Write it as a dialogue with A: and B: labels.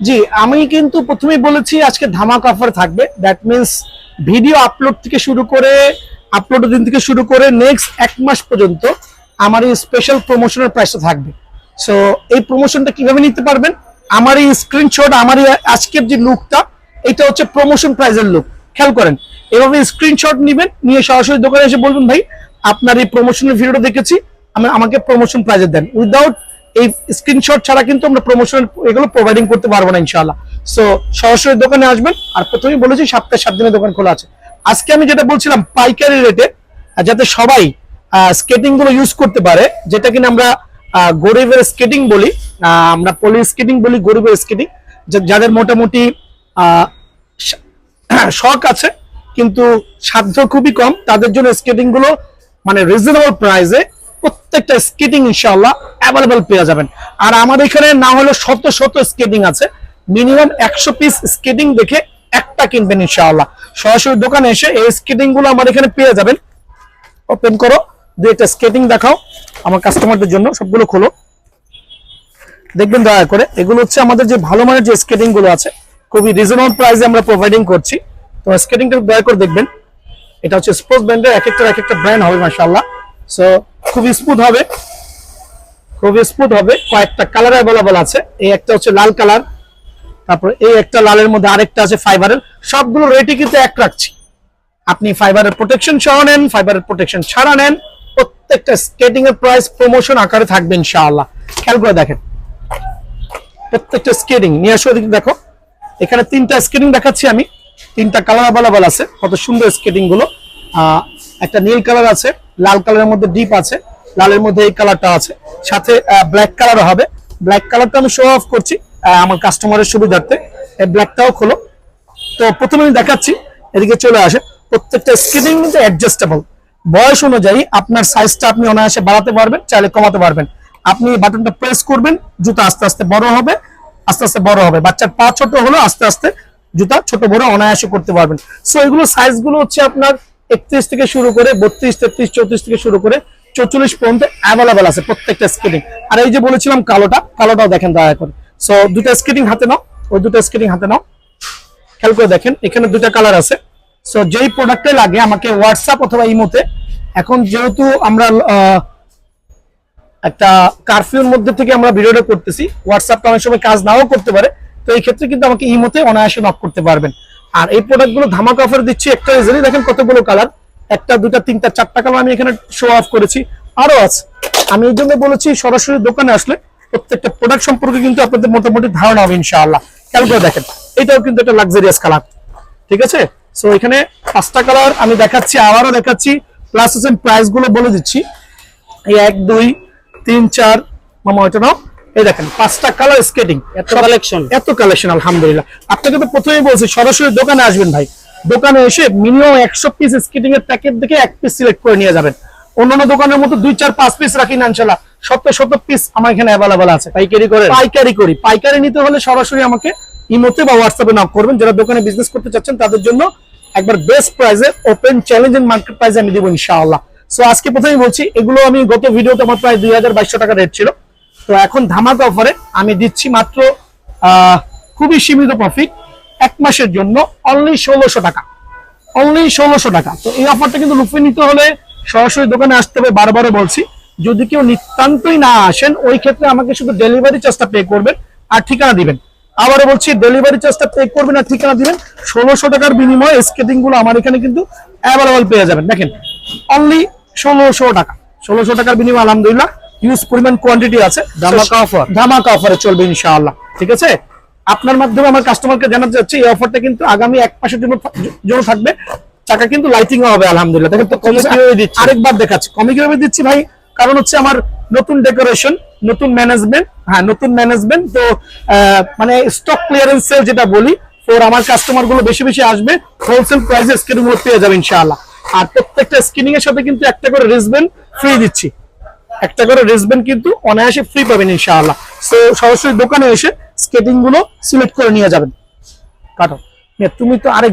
A: জি, আমি কিন্তু প্রথমেই বলেছি আজকে ধামাকা অফার থাকবে। দ্যাট মিন্স ভিডিও আপলোড থেকে শুরু করে আপলোডের দিন থেকে শুরু করে নেক্সট 1 মাস পর্যন্ত আমার এই স্পেশাল প্রমোশনের প্রাইসটা থাকবে। সো এই প্রমোশনটা কিভাবে নিতে পারবেন? আমার এই স্ক্রিনশট, আমার এই আজকের যে লুকটা, এটা হচ্ছে প্রমোশন প্রাইজের লুক। খেয়াল করেন, এভাবে স্ক্রিনশট নেবেন, নিয়ে সরাসরি দোকানে এসে বলবেন ভাই আপনার এই প্রমোশনের ভিডিওটা দেখেছি, আমাকে প্রমোশন প্রাইজে দেন। উইদাউট এই স্ক্রিনশট ছাড়া কিন্তু আমরা প্রমোশন এগুলো প্রোভাইডিং করতে পারবো না ইনশাআল্লাহ। সো সরাসরি দোকানে আসবেন। আর প্রথমেই বলেছি সপ্তাহে 7 দিনের দোকান খোলা আছে। আজকে আমি যেটা বলছিলাম পাইকারি রেটে, যাতে সবাই স্কেটিং গুলো ইউজ করতে পারে, যেটা কিনা আমরা গরিবের স্কেটিং বলি, আমরা পলি স্কেটিং বলি, গরিবের স্কেটিং, যাদের মোটামুটি শখ আছে কিন্তু সাধ্য খুবই কম, তাদের জন্য স্কেটিং গুলো মানে রিজনেবল প্রাইসে প্রত্যেকটা স্কেটিং ইনশাআল্লাহ অ্যাভেলেবল পেয়ে যাবেন। আর আমাদের এখানে না হলে শত শত স্কেটিং আছে, মিনিমাম 100 পিস স্কেটিং দেখে একটা কিনবেন ইনশাআল্লাহ। সরাসরি দোকানে এসে এই স্কেটিং গুলো আমার এখানে পেয়ে যাবেন। ওপেন করো, দুইটা স্কেটিং দেখাও আমার কাস্টমারদের জন্য, সবগুলো খোলো, দেখবেন দয়া করে। এগুলো হচ্ছে আমাদের যে ভালো মানের যে স্কেটিং গুলো আছে, খুবই রিজনেবল প্রাইসে আমরা প্রোভাইডিং করছি। তো স্কেটিংটা দয়া করে দেখবেন। এটা হচ্ছে স্পোর্টস ব্র্যান্ডের, এক একটা ব্র্যান্ড হবে মাশাআল্লাহ। সো খুবই স্মুথ হবে, খুবই স্মুথ হবে। কয়েকটা কালার অ্যাভেলেবল আছে। এই একটা হচ্ছে লাল কালার, তারপর এই একটা লালের মধ্যে আরেকটা আছে ফাইবারের। সবগুলো রেটই কিন্তু এক রাখছি। আপনি ফাইবারের প্রোটেকশন সহ নেন, ফাইবারের প্রোটেকশন ছাড়া নেন, প্রত্যেকটা স্কেটিং এর প্রাইস প্রমোশন আকারে থাকবে ইনশাআল্লাহ। খেয়াল করে দেখেন, প্রত্যেকটা স্কেটিং নিয়ে আসো, দেখো এখানে 3টা স্কেটিং দেখাচ্ছি আমি, 3টা কালার অ্যাভেলেবল আছে। কত সুন্দর স্কেটিং গুলো। একটা নীল কালার আছে, লাল কালারের মধ্যে ডিপ আছে, লালের মধ্যে এই কালারটা আছে, সাথে ব্ল্যাক কালারও হবে। ব্ল্যাক কালারটা আমি শো অফ করছি আমার কাস্টমারের সুবিধার্থে। এই ব্ল্যাকটাও খোলো। তো প্রথমে আমি দেখাচ্ছি, এদিকে চলে আসে। প্রত্যেকটা স্কেটিং কিন্তু অ্যাডজাস্টেবল, বয়স অনুযায়ী আপনার সাইজটা আপনি অনায়াসে বাড়াতে পারবেন, চাইলে কমাতে পারবেন। আপনি বাটনটা প্রেস করবেন, জুতা আস্তে আস্তে বড় হবে, আস্তে আস্তে বড় হবে। বাচ্চার পা ছোট হলো, আস্তে আস্তে জুতা ছোট বড় অনায়াসে করতে পারবেন। সো এগুলো সাইজগুলো হচ্ছে আপনার 31 থেকে শুরু করে 32, 33, 34 থেকে শুরু করে 44 পর্যন্ত অ্যাভেলেবল আছে প্রত্যেকটা স্কেটিং। আর এই যে বলেছিলাম কালোটাও দেখেন দয়া করে। সো দুটা স্কেটিং হাতে নাও, ওই দুটা স্কেটিং হাতে নাও, খেয়াল করে দেখেন এখানে 2টা কালার আছে। সো যেই প্রোডাক্টে লাগে আমাকে হোয়াটসঅ্যাপ অথবা ইমোতে, এখন যেহেতু আমরা একটা কারফিউর মধ্যে থেকে আমরা ভিডিওটা করতেছি, হোয়াটসঅ্যাপটা অনেক সময় কাজ নাও করতে পারে, তো এই ক্ষেত্রে কিন্তু আমাকে ইমোতে অনায়াসে নক করতে পারবেন। আর এই প্রোডাক্টগুলো ধামাকা অফার দিচ্ছি একটা রিজনই, দেখেন কতগুলো কালার, 1টা 2টা 3টা 4টা কালার আমি এখানে শো অফ করেছি, আরো আছে। আমি এই জন্য বলেছি সরাসরি দোকানে আসলে প্রত্যেকটা প্রোডাক্ট সম্পর্কে কিন্তু আপনাদের মোটামুটি ধারণা হবে ইনশাআল্লাহ। খেয়াল করে দেখেন, এটাও কিন্তু একটা লাক্সারিয়াস কালার, ঠিক আছে। সো এখানে 5টা কালার আমি দেখাচ্ছি, আবারও দেখাচ্ছি, প্লাস হচ্ছে প্রাইস গুলো বলে দিচ্ছি। এই 1 2 3 4, মামা ওইটা নাও। এই দেখেন 5টা কালার স্কেটিং, এত কালেকশন আলহামদুলিল্লাহ। আপনাকে তো প্রথমেই বলছি সরাসরি দোকানে আসবেন ভাই। দোকানে এসে মিনিমাম 100 পিস স্কেটিং এর প্যাকেট দেখে 1 পিস সিলেক্ট করে নিয়ে যাবেন। অন্যান্য দোকানের মতো 2 4 5 পিস রাখি না ইনশাআল্লাহ, শত পিস আমার এখানে অ্যাভেলেবল আছে। পাইকারি করি। পাইকারি নিতে হলে সরাসরি আমাকে ইমোতে বা হোয়াটসঅ্যাপে নক করবেন। যারা দোকানে বিজনেস করতে চাচ্ছেন তাদের জন্য একবার বেস্ট প্রাইসে, ওপেন চ্যালেঞ্জ এন্ড মার্কেট প্রাইসে আমি দেব ইনশাআল্লাহ। সো আজকে প্রথমেই বলছি, এগুলো আমি গত ভিডিওতে আমার প্রায় 2200 টাকা রেট ছিল। তো এখন ধামাকা অফারে আমি দিচ্ছি মাত্র খুবই সীমিত প্রফিট, 1 মাসের জন্য অনলি 1600 টাকা, অনলি 1600 টাকা। তো এই অফারটা কিন্তু লুফে নিতে হলে সরাসরি দোকানে আসতে হবে। বারবার বলছি, যদি কেউ নিতান্তই না আসেন, ওই ক্ষেত্রে আমাকে শুধু ডেলিভারি চার্জটা পে করবেন আর ঠিকানা দিবেন। আবারও বলছি, ডেলিভারি চার্জটা পে করবেন আর ঠিকানা দিবেন। 1600 টাকার বিনিময়ে স্কেটিং গুলো আমার এখানে কিন্তু অ্যাভেলেবল পেয়ে যাবেন। দেখেন অনলি 1600 টাকা, 1600 টাকার বিনিময়ে আলহামদুলিল্লাহ হিউজ পরিমাণ কোয়ান্টিটি আছে। ধামাকা অফারে চলবে ইনশাআল্লাহ, ঠিক আছে। আপনার মাধ্যমে আমার কাস্টমারকে জানাতে চাচ্ছি, এই অফারটা কিন্তু আগামী 1 মাসের জন্য থাকবে। টাকা কিন্তু লাইটিং হবে আলহামদুলিল্লাহ। দেখেন তো কমে কিভাবে দিচ্ছি, আরেকবার দেখাচ্ছি কমে কিভাবে দিচ্ছি ভাই। কারণ হচ্ছে আমার নতুন ডেকোরেশন, নতুন ম্যানেজমেন্ট, নতুন ম্যানেজমেন্ট। তো মানে স্টক ক্লিয়ারেন্স সেল যেটা বলি, আমার কাস্টমার গুলো বেশি বেশি আসবে, হোলসেল প্রাইসে স্কিন গুলো পেয়ে যাবে ইনশাআল্লাহ। আর প্রত্যেকটা স্কিনিং এর সাথে কিন্তু একটা করে রিসব্যান্ড ফ্রি দিচ্ছি, একটা করে রিসব্যান্ড কিন্তু অনায়াসে ফ্রি পাবেন ইনশাআল্লাহ। সো সরাসরি দোকানে এসে স্কেটিং গুলো সিলেক্ট করে নিয়ে যাবেন। কাটো তুমি তো আরেক